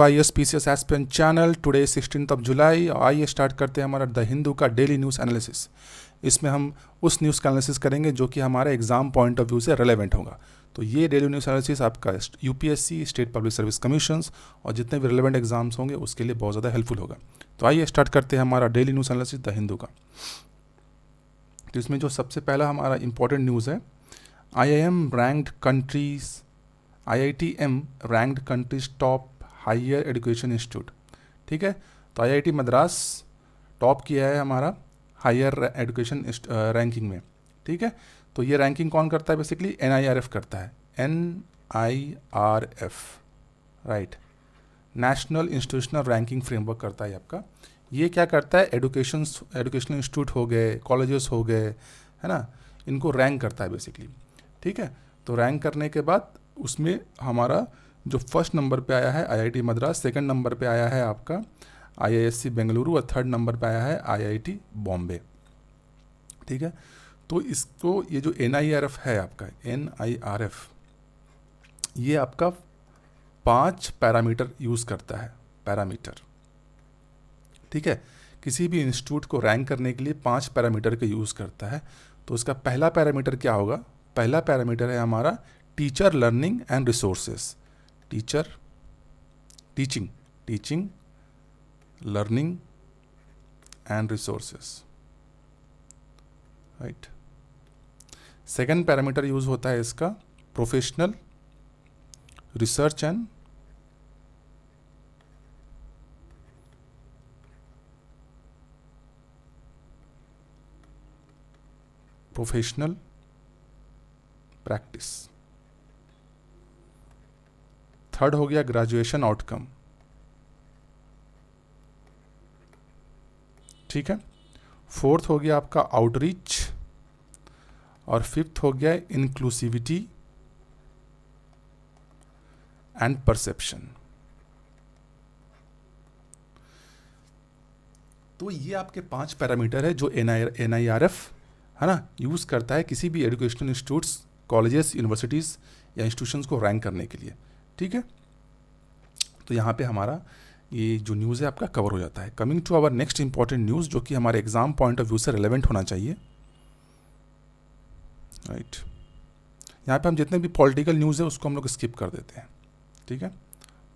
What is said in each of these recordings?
ISPCS aspirant channel today 16 जुलाई। आइए start करते हैं हमारा द हिंदू का डेली न्यूज़ एनालिसिस। इसमें हम उस न्यूज़ का एनालिसिस करेंगे जो कि हमारे एग्जाम पॉइंट ऑफ व्यू से रेलेवेंट होगा। तो ये डेली न्यूज़ एनालिसिस आपका UPSC, state public service commissions और जितने भी रेलेवेंट एग्जाम्स होंगे उसके लिए बहुत ज़्यादा हेल्पफुल होगा। तो आइए स्टार्ट करते हैं हमारा daily news analysis the Hindu का। तो इसमें जो सबसे पहला हमारा इंपॉर्टेंट न्यूज़ है, IITM ranked countries top higher education institute. ठीक है, तो IIT मद्रास टॉप किया है हमारा हायर एजुकेशन रैंकिंग में। ठीक है, तो ये रैंकिंग कौन करता है? बेसिकली NIRF करता है। NIRF, right, national institutional ranking framework करता है आपका। ये क्या करता है? एजुकेशनल इंस्टीट्यूट हो गए, कॉलेजेस हो गए, है ना, इनको रैंक करता है बेसिकली। ठीक है, तो रैंक करने के बाद उसमें हमारा जो फर्स्ट नंबर पे आया है IIT मद्रास, सेकंड नंबर पे आया है आपका IISc बेंगलुरु और थर्ड नंबर पे आया है IIT बॉम्बे। ठीक है, तो इसको ये जो NIRF है आपका, NIRF, ये आपका 5 पैरामीटर यूज़ करता है। पैरामीटर, ठीक है, किसी भी इंस्टीट्यूट को रैंक करने के लिए 5 पैरामीटर का यूज़ करता है। तो उसका पहला पैरामीटर क्या होगा? पहला पैरामीटर है हमारा teacher learning and resources. Teaching learning and resources, right. Second parameter use होता है इसका professional research and professional practice. Third हो गया ग्रेजुएशन आउटकम। ठीक है, फोर्थ हो गया आपका आउटरीच और फिफ्थ हो गया इंक्लूसिविटी एंड परसेप्शन। तो ये आपके 5 पैरामीटर है जो NIRF, है ना, यूज़ करता है किसी भी एजुकेशनल इंस्टीट्यूट्स, कॉलेजेस, यूनिवर्सिटीज़ या इंस्टीट्यूशंस को रैंक करने के लिए। ठीक है, तो यहाँ पे हमारा ये जो न्यूज़ है आपका कवर हो जाता है। Coming to our next important news जो कि हमारे एग्जाम पॉइंट ऑफ व्यू से रिलेवेंट होना चाहिए, राइट। यहाँ पे हम जितने भी पॉलिटिकल न्यूज़ है उसको हम लोग स्किप कर देते हैं। ठीक है,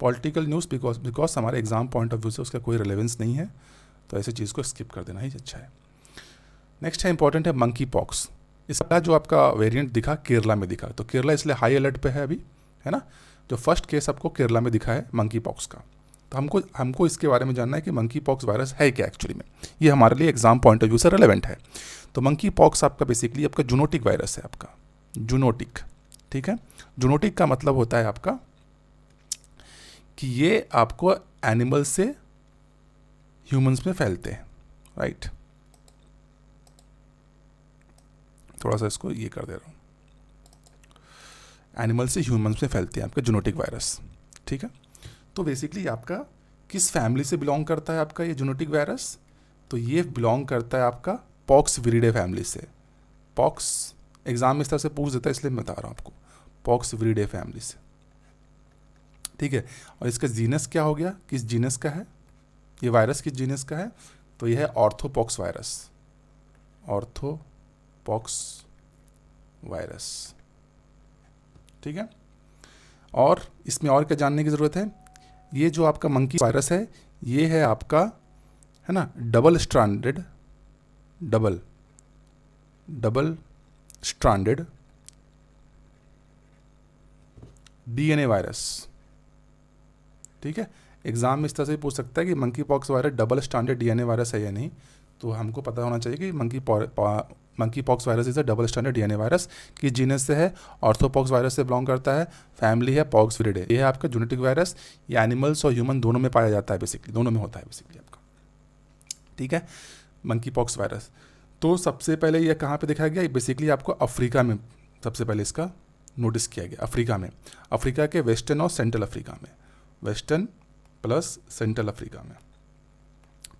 पॉलिटिकल न्यूज़ बिकॉज हमारे एग्जाम पॉइंट ऑफ व्यू से उसका कोई रिलेवेंस नहीं है, तो ऐसे चीज़ को स्किप कर देना ही अच्छा है। नेक्स्ट है इंपॉर्टेंट है मंकी पॉक्स। इसका जो आपका वेरिएंट दिखा केरला में दिखा, तो केरला इसलिए हाई अलर्ट पे है अभी, है ना। जो फर्स्ट केस आपको केरला में दिखा है मंकी पॉक्स का, तो हमको इसके बारे में जानना है कि मंकी पॉक्स वायरस है क्या एक्चुअली में। ये हमारे लिए एग्जाम पॉइंट ऑफ व्यू से रेलेवेंट है। तो मंकी पॉक्स आपका बेसिकली आपका जूनोटिक वायरस है आपका, जूनोटिक। ठीक है, जूनोटिक का मतलब होता है आपका कि ये आपको एनिमल से ह्यूमंस में फैलते हैं, राइट। थोड़ा सा इसको ये कर दे रहा हूँ, एनिमल से ह्यूमंस में फैलते हैं आपका जूनोटिक वायरस। ठीक है, तो बेसिकली आपका किस फैमिली से बिलोंग करता है आपका ये जूनोटिक वायरस? तो ये बिलोंग करता है आपका पॉक्स विरिडे फैमिली से। पॉक्स एग्जाम इस तरह से पूछ देता है इसलिए मैं बता रहा हूँ आपको, पॉक्स विरिडे फैमिली से। ठीक है, और इसका जीनस क्या हो गया? किस जीनस का है ये वायरस? किस जीनस का है? तो यह है ऑर्थोपॉक्स वायरस। Orthopox virus. ठीक है, और इसमें और क्या जानने की ज़रूरत है? ये जो आपका मंकी वायरस है ये है आपका, है ना, डबल स्ट्रैंडेड DNA वायरस। ठीक है, एग्जाम में इस तरह से पूछ सकता है कि monkey pox virus double stranded DNA virus है या नहीं। तो हमको पता होना चाहिए कि monkey pox virus is a double standard DNA virus. किस जीनस से है? ऑर्थोपॉक्स वायरस से बिलोंग करता है, फैमिली है पॉक्स विरिडे। ये है आपका जूनोटिक वायरस। ये एनिमल्स और ह्यूमन दोनों में पाया जाता है, बेसिकली दोनों में होता है बेसिकली आपका। ठीक है, मंकी पॉक्स वायरस। तो सबसे पहले ये कहाँ पे देखा गया? बेसिकली आपको अफ्रीका में सबसे पहले इसका नोटिस किया गया, अफ्रीका में, अफ्रीका के वेस्टर्न और सेंट्रल अफ्रीका में, वेस्टर्न प्लस सेंट्रल अफ्रीका में।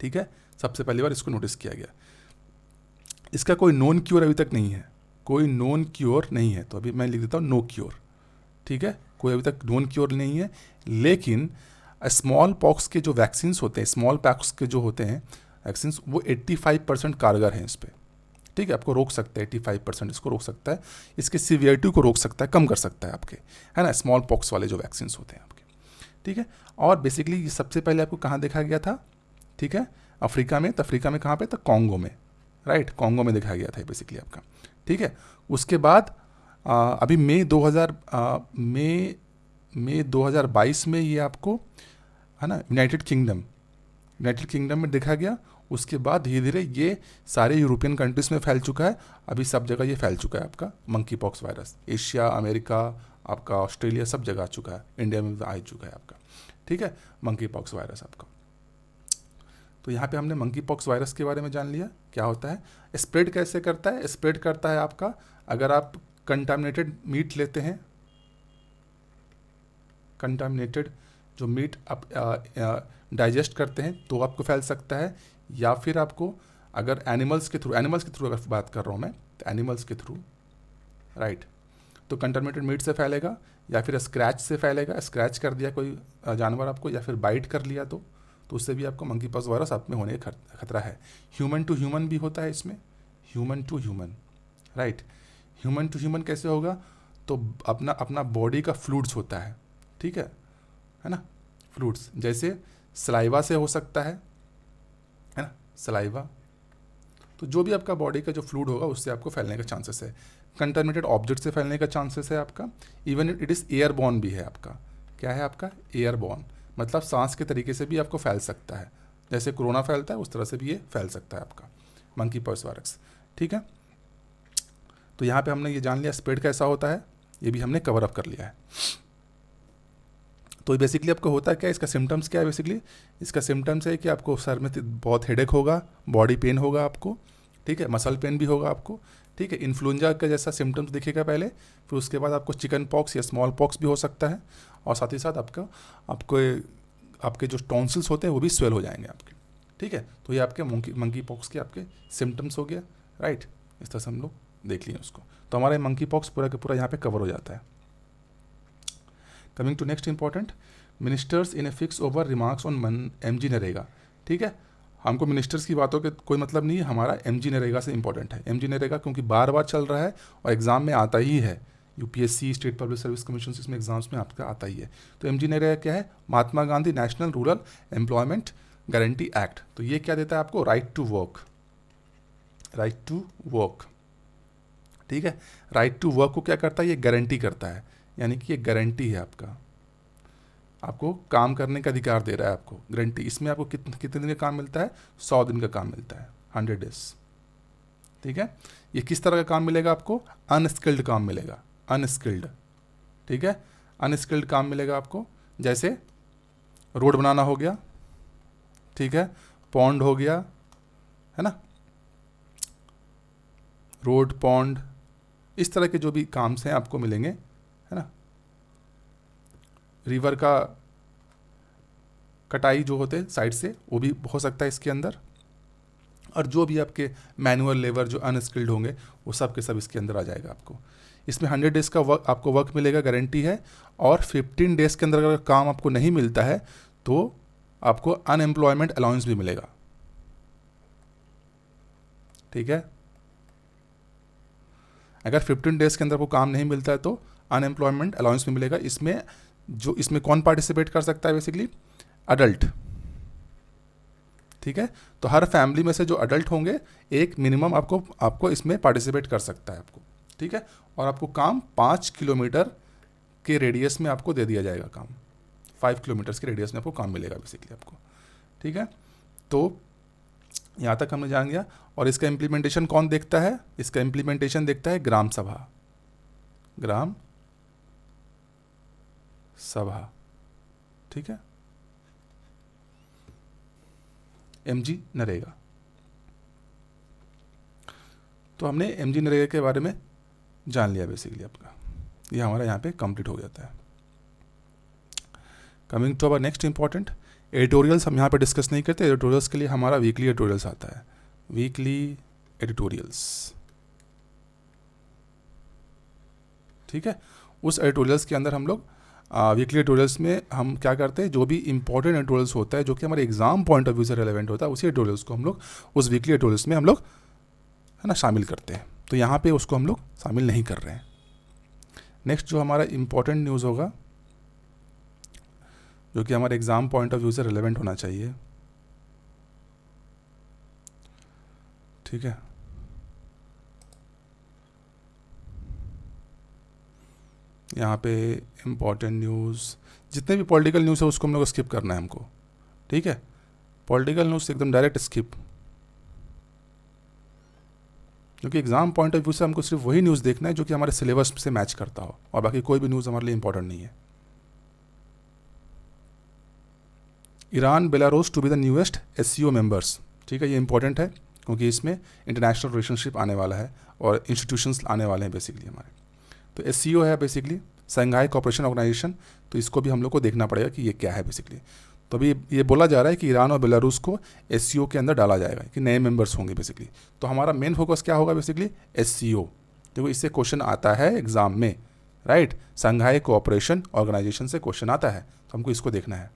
ठीक है, सबसे पहली बार इसको नोटिस किया गया। इसका कोई नोन क्योर अभी तक नहीं है, कोई नोन क्योर नहीं है। तो अभी मैं लिख देता हूँ नो क्योर। ठीक है, कोई अभी तक नोन क्योर नहीं है, लेकिन स्मॉल पॉक्स के जो वैक्सीन्स होते हैं, स्मॉल पॉक्स के जो होते हैं वैक्सीन्स, वो 85% कारगर हैं इस पर, ठीक है। आपको रोक सकता है, 85% इसको रोक सकता है, इसके सीवियरिटी को रोक सकता है, कम कर सकता है आपके, है ना, स्मॉल पॉक्स वाले जो वैक्सीन्स होते हैं आपके, ठीक है। और बेसिकली ये सबसे पहले आपको कहाँ देखा गया था, ठीक है, अफ्रीका में। तो अफ्रीका में कहाँ पे था, कॉन्गो में, राइट, कॉन्गो में देखा गया था बेसिकली आपका, ठीक है। उसके बाद अभी मई 2022 में ये आपको, है ना, यूनाइटेड किंगडम में देखा गया। उसके बाद धीरे धीरे ये सारे यूरोपियन कंट्रीज़ में फैल चुका है, अभी सब जगह ये फैल चुका है आपका monkey pox virus, Asia, America, आपका ऑस्ट्रेलिया, सब जगह आ चुका है, इंडिया में आ चुका है आपका, ठीक है, मंकी पॉक्स वायरस आपका। तो यहाँ पे हमने मंकी पॉक्स वायरस के बारे में जान लिया क्या होता है। स्प्रेड कैसे करता है, स्प्रेड करता है आपका, अगर आप कंटामिनेटेड मीट लेते हैं, कंटामिनेटेड जो मीट आप डाइजेस्ट करते हैं तो आपको फैल सकता है, या फिर आपको अगर एनिमल्स के थ्रू अगर बात कर रहा हूँ मैं, तो एनिमल्स के थ्रू, राइट, तो कंटामिनेटेड मीट से फैलेगा, या फिर स्क्रैच से फैलेगा, स्क्रैच कर दिया कोई जानवर आपको, या फिर बाइट कर लिया तो उससे भी आपको मंकी पॉक्स वायरस आप में होने का खतरा है। ह्यूमन टू ह्यूमन भी होता है इसमें, human to human, right. Human to human कैसे होगा, तो अपना बॉडी का फ्लूइड्स होता है, ठीक है ना, फ्लूइड्स जैसे सलाइवा से हो सकता है ना, सलाइवा, तो जो भी आपका बॉडी का जो फ्लूइड होगा उससे आपको फैलने का चांसेस है। कंटामिनेटेड ऑब्जेक्ट से फैलने का चांसेस है आपका, इवन इट इज़ एयरबॉर्न भी है आपका, क्या है आपका, एयरबॉर्न, मतलब सांस के तरीके से भी आपको फैल सकता है, जैसे कोरोना फैलता है उस तरह से भी ये फैल सकता है आपका मंकी पॉक्स वायरस, ठीक है। तो यहाँ पे हमने ये जान लिया स्प्रेड कैसा होता है, ये भी हमने कवर अप कर लिया है। तो बेसिकली आपको होता है क्या, इसका सिम्टम्स क्या है, बेसिकली इसका सिम्टम्स है कि आपको सर में बहुत हेडेक होगा, बॉडी पेन होगा आपको, ठीक है, मसल पेन भी होगा आपको, ठीक है, इन्फ्लुएंजा का जैसा सिम्टम्स दिखेगा पहले, फिर उसके बाद आपको चिकन पॉक्स या स्मॉल पॉक्स भी हो सकता है, और साथ ही साथ आपके जो टॉन्सिल्स होते हैं वो भी स्वेल हो जाएंगे आपके, ठीक है। तो ये आपके मंकी पॉक्स के आपके सिम्टम्स हो गया, राइट, इस तरह से हम लोग देख लिए उसको। तो हमारा मंकी पॉक्स पूरा का पूरा यहाँ पे कवर हो जाता है। Coming to next important, ministers in a fix over remarks on MG NREGA, ठीक है। हमको मिनिस्टर्स की बातों के कोई मतलब नहीं है, हमारा MG नरेगा से इंपॉर्टेंट है। MG नरेगा क्योंकि बार बार चल रहा है और एग्ज़ाम में आता ही है, UPSC, state public service commission, इसमें एग्जाम्स में आपका आता ही है। तो MG नरेगा क्या है, Mahatma Gandhi national rural employment guarantee act. तो ये क्या देता है आपको, राइट टू वर्क, ठीक है। राइट टू वर्क को क्या करता है, ये गारंटी करता है, यानी कि ये गारंटी है आपको काम करने का अधिकार दे रहा है आपको, गारंटी। इसमें आपको कितने दिन का काम मिलता है, 100 दिन का काम मिलता है, 100 डेज, ठीक है। ये किस तरह का काम मिलेगा आपको, अनस्किल्ड काम मिलेगा, अनस्किल्ड, ठीक है, अनस्किल्ड काम मिलेगा आपको, जैसे रोड बनाना हो गया, ठीक है, पॉन्ड हो गया, है ना, रोड, पॉन्ड, इस तरह के जो भी काम हैं आपको मिलेंगे, है ना। रिवर का कटाई जो होते हैं साइड से, वो भी हो सकता है इसके अंदर, और जो भी आपके मैनुअल लेबर जो अनस्किल्ड होंगे वो सब के सब इसके अंदर आ जाएगा आपको। इसमें 100 डेज़ का आपको वर्क मिलेगा, गारंटी है। और 15 डेज़ के अंदर अगर काम आपको नहीं मिलता है तो आपको अनएम्प्लॉयमेंट अलाउंस भी मिलेगा, ठीक है। अगर 15 डेज़ के अंदर आपको काम नहीं मिलता है तो अनएम्प्लॉयमेंट अलाउंस भी मिलेगा। इसमें कौन पार्टिसिपेट कर सकता है, बेसिकली अडल्ट, ठीक है। तो हर फैमिली में से जो अडल्ट होंगे एक मिनिमम आपको इसमें पार्टिसिपेट कर सकता है आपको, ठीक है। और आपको काम 5 किलोमीटर के रेडियस में आपको दे दिया जाएगा काम, 5 किलोमीटर्स के रेडियस में आपको काम मिलेगा बेसिकली आपको, ठीक है। तो यहाँ तक हमने जान गया। और इसका इम्प्लीमेंटेशन कौन देखता है, इसका इम्प्लीमेंटेशन देखता है ग्राम सभा, ठीक है, MG नरेगा। तो हमने MG नरेगा के बारे में जान लिया बेसिकली आपका, ये हमारा यहाँ पे कंप्लीट हो जाता है। Coming to our next important, editorials हम यहाँ पे डिस्कस नहीं करते। एडिटोरियल्स के लिए हमारा वीकली एडिटोरियल्स आता है, वीकली एडिटोरियल्स, ठीक है। उस एडिटोरियल्स के अंदर हम लोग वीकली एडिटोरियल्स में हम क्या करते हैं, जो भी इंपॉर्टेंट एडिटोरियल्स होता है जो कि हमारे एग्जाम पॉइंट ऑफ व्यू से रेलेवेंट होता है, उसी एडिटोरियल्स को हम लोग उस वीकली एडिटोरियल्स में हम लोग है ना शामिल करते हैं। तो यहाँ पे उसको हम लोग शामिल नहीं कर रहे हैं। नेक्स्ट जो हमारा इम्पोर्टेंट न्यूज़ होगा जो कि हमारे एग्जाम पॉइंट ऑफ व्यू से रेलेवेंट होना चाहिए, ठीक है। यहाँ पे इम्पॉर्टेंट न्यूज़, जितने भी पॉलिटिकल न्यूज़ है उसको हम लोग स्किप करना है हमको, ठीक है। पॉलिटिकल न्यूज़ एकदम डायरेक्ट स्किप, क्योंकि एग्जाम पॉइंट ऑफ व्यू से हमको सिर्फ वही न्यूज़ देखना है जो कि हमारे सिलेबस से मैच करता हो, और बाकी कोई भी न्यूज़ हमारे लिए इंपॉर्टेंट नहीं है। Iran Belarus to be the newest SCO members, ठीक है। ये इंपॉर्टेंट है क्योंकि इसमें इंटरनेशनल रिलेशनशिप आने वाला है और इंस्टीट्यूशंस आने वाले हैं बेसिकली हमारे। तो SCO है बेसिकली शंघाई कोऑपरेशन ऑर्गेनाइजेशन, तो इसको भी हम लोग को देखना पड़ेगा कि ये क्या है बेसिकली। तो अभी ये बोला जा रहा है कि ईरान और बेलारूस को SCO के अंदर डाला जाएगा, कि नए मेंबर्स होंगे बेसिकली। तो हमारा मेन फोकस क्या होगा बेसिकली, SCO। देखो इससे क्वेश्चन आता है एग्जाम में, राइट। शंघाई कोऑपरेशन ऑर्गेनाइजेशन से क्वेश्चन आता है, तो हमको इसको देखना है,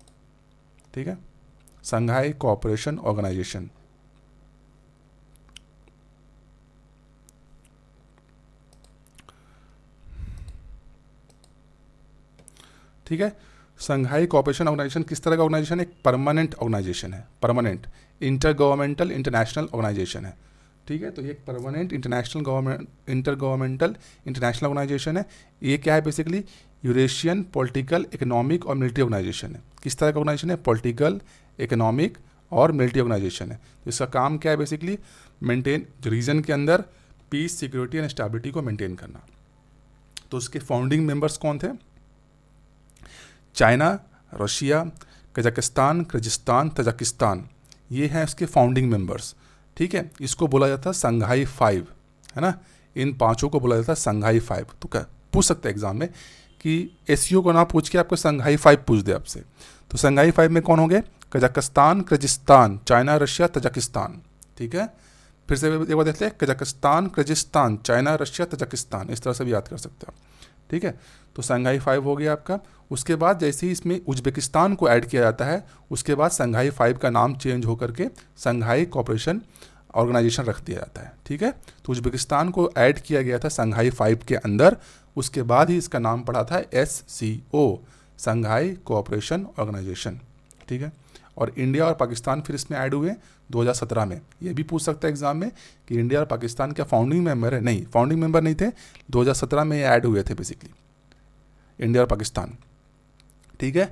ठीक है। शंघाई कोऑपरेशन ऑर्गेनाइजेशन, ठीक है। शंघाई कोऑपरेशन ऑर्गेनाइजेशन किस तरह का ऑर्गेनाइजेशन है, एक परमानेंट ऑर्गेनाइजेशन है, permanent inter governmental international organisation है, ठीक है। तो ये एक permanent inter governmental international organisation है। ये क्या है बेसिकली, यूरेशियन पॉलिटिकल इकोनॉमिक और मिलिट्री ऑर्गेनाइजेशन है। किस तरह का ऑर्गेनाइजेशन है, पॉलिटिकल इकोनॉमिक और मिलिट्री ऑर्गेनाइजेशन है। तो इसका काम क्या है बेसिकली, मेंटेन रीजन के अंदर पीस, सिक्योरिटी एंड स्टेबिलिटी को मेंटेन करना। तो उसके फाउंडिंग मेंबर्स कौन थे, China, Russia, Kazakhstan, Kyrgyzstan, Tajikistan, ये हैं इसके फाउंडिंग मेंबर्स, ठीक है। इसको बोला जाता है शंघाई 5, है ना। इन पांचों को बोला जाता है शंघाई 5। तो क्या पूछ सकते हैं एग्जाम में कि SCO को ना पूछ के आपको शंघाई 5 पूछ दे आपसे। तो शंघाई 5 में कौन हो गए, Kazakhstan, Kyrgyzstan, China, Russia, Tajikistan, ठीक है। फिर से एक बार देखते हैं, Kazakhstan, Kyrgyzstan, China, Russia, Tajikistan, इस तरह से भी याद कर सकते हो, ठीक है। तो शंघाई 5 हो गया आपका। उसके बाद जैसे ही इसमें उज्बेकिस्तान को ऐड किया जाता है, उसके बाद शंघाई 5 का नाम चेंज होकर के शंघाई कोऑपरेशन ऑर्गेनाइजेशन रख दिया जाता है, ठीक है। तो उज्बेकिस्तान को ऐड किया गया था शंघाई 5 के अंदर, उसके बाद ही इसका नाम पड़ा था SCO, शंघाई कोऑपरेशन ऑर्गेनाइजेशन, ठीक है। और इंडिया और पाकिस्तान फिर इसमें ऐड हुए 2017 में। ये भी पूछ सकता है एग्जाम में कि इंडिया और पाकिस्तान क्या फाउंडिंग मेंबर है, नहीं, फाउंडिंग मेंबर नहीं थे, 2017 में ये ऐड हुए थे बेसिकली, इंडिया और पाकिस्तान, ठीक है।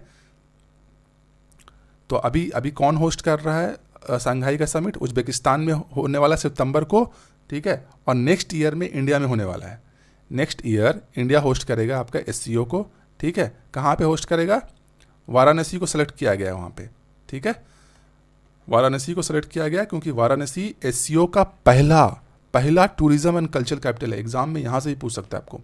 तो अभी कौन होस्ट कर रहा है शंघाई का समिट, उज्बेकिस्तान में होने वाला सितंबर को, ठीक है। और नेक्स्ट ईयर में इंडिया में होने वाला है। नेक्स्ट ईयर इंडिया होस्ट करेगा आपका SCO को, ठीक है। कहाँ पे होस्ट करेगा, वाराणसी को सेलेक्ट किया गया है वहाँ पे, ठीक है। वाराणसी को सेलेक्ट किया गया क्योंकि वाराणसी SCO का पहला टूरिज्म एंड कल्चर कैपिटल है। एग्जाम में यहाँ से भी पूछ सकता है आपको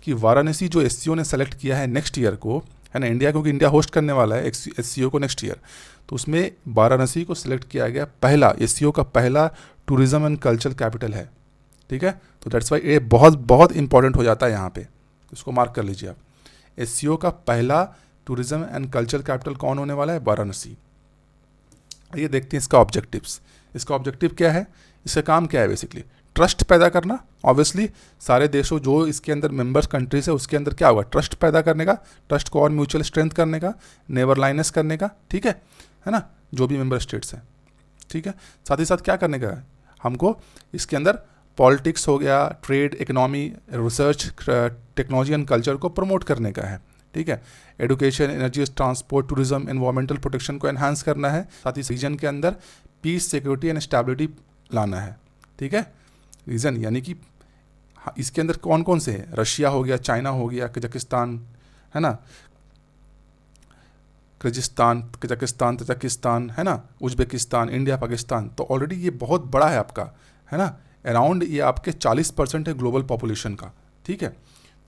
कि वाराणसी जो SCO ने सेलेक्ट किया है नेक्स्ट ईयर को, है ना, इंडिया, क्योंकि इंडिया होस्ट करने वाला है SCO को नेक्स्ट ईयर, तो उसमें वाराणसी को सिलेक्ट किया गया पहला, SCO का पहला टूरिज्म एंड कल्चर कैपिटल है, ठीक है। तो दैट्स वाई ये बहुत बहुत इंपॉर्टेंट हो जाता है यहाँ पे, इसको मार्क कर लीजिए आप। SCO का पहला टूरिज्म एंड कल्चर कैपिटल कौन होने वाला है, वाराणसी। ये देखते हैं इसका ऑब्जेक्टिव्स। इसका ऑब्जेक्टिव क्या है, इसका काम क्या है बेसिकली, ट्रस्ट पैदा करना। ऑब्वियसली सारे देशों जो इसके अंदर मेंबर्स कंट्रीज है उसके अंदर क्या होगा, ट्रस्ट पैदा करने का, ट्रस्ट को और म्यूचुअल स्ट्रेंथ करने का, नेवर लाइनेस करने का, ठीक है ना, जो भी मेंबर स्टेट्स हैं, ठीक है। साथ ही साथ क्या करने का है हमको, इसके अंदर पॉलिटिक्स हो गया, trade, economy, research, technology and culture को प्रमोट करने का है, ठीक है। Education, energy, transport, tourism, environmental protection को एनहांस करना है। साथ ही रीजन के अंदर पीस, सिक्योरिटी एंड स्टेबिलिटी लाना है, ठीक है। रीजन यानी कि इसके अंदर कौन कौन से हैं, रशिया हो गया, चाइना हो गया, कजाकिस्तान, है ना, किर्गिस्तान, कजाकिस्तान, तजाकिस्तान, है ना, उज्बेकिस्तान, इंडिया, पाकिस्तान। तो ऑलरेडी ये बहुत बड़ा है आपका, है ना, अराउंड ये आपके 40% है ग्लोबल पॉपुलेशन का, ठीक है।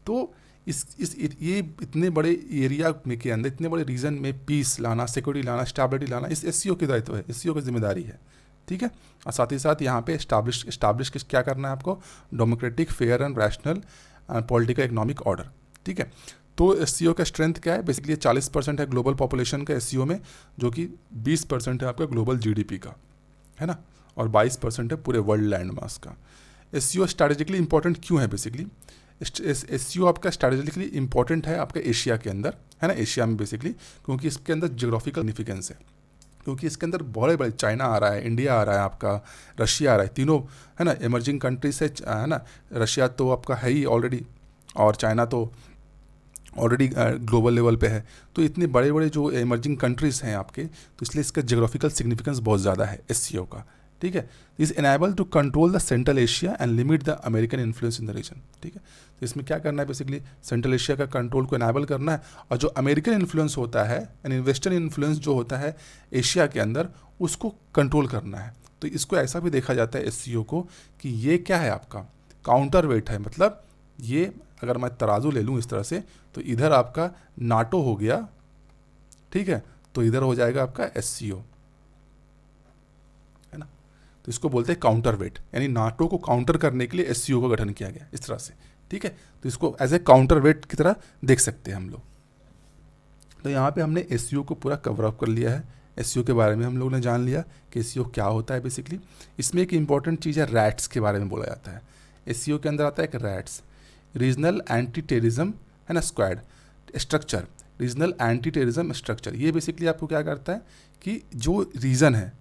तो ये इतने बड़े एरिया में के अंदर, इतने बड़े रीजन में पीस लाना, सिक्योरिटी लाना, स्टेबिलिटी लाना, इस SCO की दायित्व है, SCO की जिम्मेदारी है, ठीक है। और साथ ही साथ यहाँ पे इस्टाब्लिश क्या करना है आपको, democratic, fair and rational political economic order, ठीक है। तो एससीओ का स्ट्रेंथ क्या है? बेसिकली 40% है ग्लोबल पॉपुलेशन का एससीओ में, जो कि 20% है आपका ग्लोबल जीडीपी का, है ना, और 22% है पूरे वर्ल्ड लैंड मास का। एससीओ स्ट्रैटेजिकली इंपॉर्टेंट क्यों है? बेसिकली एससीओ आपका स्ट्रैटेजिकली इंपॉर्टेंट है आपका एशिया के अंदर, है ना, एशिया में बेसिकली, क्योंकि इसके अंदर जियोग्राफिकल सिग्निफिकेंस है, क्योंकि इसके अंदर बड़े बड़े चाइना आ रहा है, इंडिया आ रहा है, आपका रशिया आ रहा है, तीनों, है ना, इमर्जिंग कंट्री से, है ना, रशिया तो आपका है ही ऑलरेडी, और चाइना तो ऑलरेडी ग्लोबल लेवल पे है। तो इतने बड़े बड़े जो इमर्जिंग कंट्रीज़ हैं आपके, तो इसलिए इसका जियोग्राफिकल सिग्निफिकेंस बहुत ज़्यादा है एससीओ का, ठीक है। Is enable to control the Central Asia and limit the American influence in the region, ठीक है। तो इसमें क्या करना है? बेसिकली सेंट्रल एशिया का कंट्रोल को एनेबल करना है, और जो अमेरिकन इन्फ्लुएंस होता है एंड वेस्टर्न इन्फ्लुएंस जो होता है एशिया के अंदर, उसको कंट्रोल करना है। तो इसको ऐसा भी देखा जाता है एससीओ को कि ये क्या है? आपका काउंटर वेट है, मतलब ये अगर मैं तराजू ले लूँ इस तरह से, तो इधर आपका नाटो हो गया, ठीक है, तो इधर हो जाएगा आपका एससीओ, है ना। तो इसको बोलते हैं काउंटर वेट, यानी नाटो को काउंटर करने के लिए एससीओ का गठन किया गया इस तरह से, ठीक है। तो इसको एज ए काउंटर वेट की तरह देख सकते हैं हम लोग। तो यहाँ पे हमने एससीओ को पूरा कवर अप कर लिया है। एससीओ के बारे में हम लोग ने जान लिया कि एससीओ क्या होता है बेसिकली। इसमें एक इंपॉर्टेंट चीज़ है रैट्स के बारे में बोला जाता है। एससीओ के अंदर आता है एक रैट्स, रीजनल एंटी टेररिज्म, है ना, squad structure, regional anti terrorism structure. ये बेसिकली आपको क्या करता है कि जो रीजन है,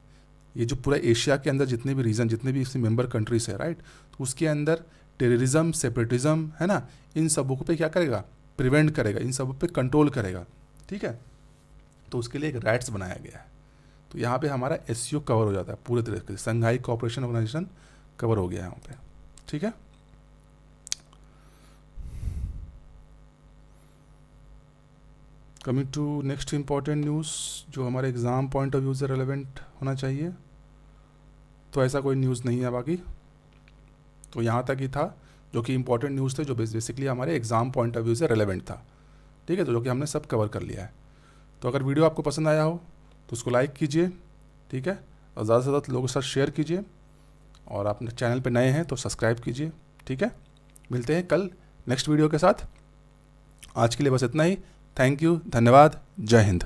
ये जो पूरा एशिया के अंदर जितने भी रीजन, जितने भी इसमें मेंबर कंट्रीज है, राइट, तो उसके अंदर टेररिज्म, सेपरेटिज्म, है ना, इन सबों पे क्या करेगा? प्रिवेंट करेगा, इन सबों पे कंट्रोल करेगा, ठीक है। तो उसके लिए एक रैट्स बनाया गया है। तो यहाँ पे हमारा एससीओ कवर हो जाता है पूरे तरीके से, संघाई कोऑपरेशन ऑर्गेनाइजेशन कवर हो गया है यहाँ पे, ठीक है। Coming to next important news जो हमारे एग्ज़ाम पॉइंट ऑफ व्यू से रेलेवेंट होना चाहिए, तो ऐसा कोई न्यूज़ नहीं है बाकी। तो यहाँ तक ही था जो कि इंपॉर्टेंट न्यूज़ थे, जो बेसिकली हमारे एग्ज़ाम पॉइंट ऑफ व्यू से रेलेवेंट था, ठीक है। तो जो कि हमने सब कवर कर लिया है। तो अगर वीडियो आपको पसंद आया हो तो उसको लाइक कीजिए, ठीक है, और ज़्यादा से ज़्यादा लोगों के साथ शेयर कीजिए, और आप चैनल पे नए हैं तो सब्सक्राइब कीजिए, ठीक है। मिलते हैं कल नेक्स्ट वीडियो के साथ। आज के लिए बस इतना ही। थैंक यू, धन्यवाद, जय हिंद।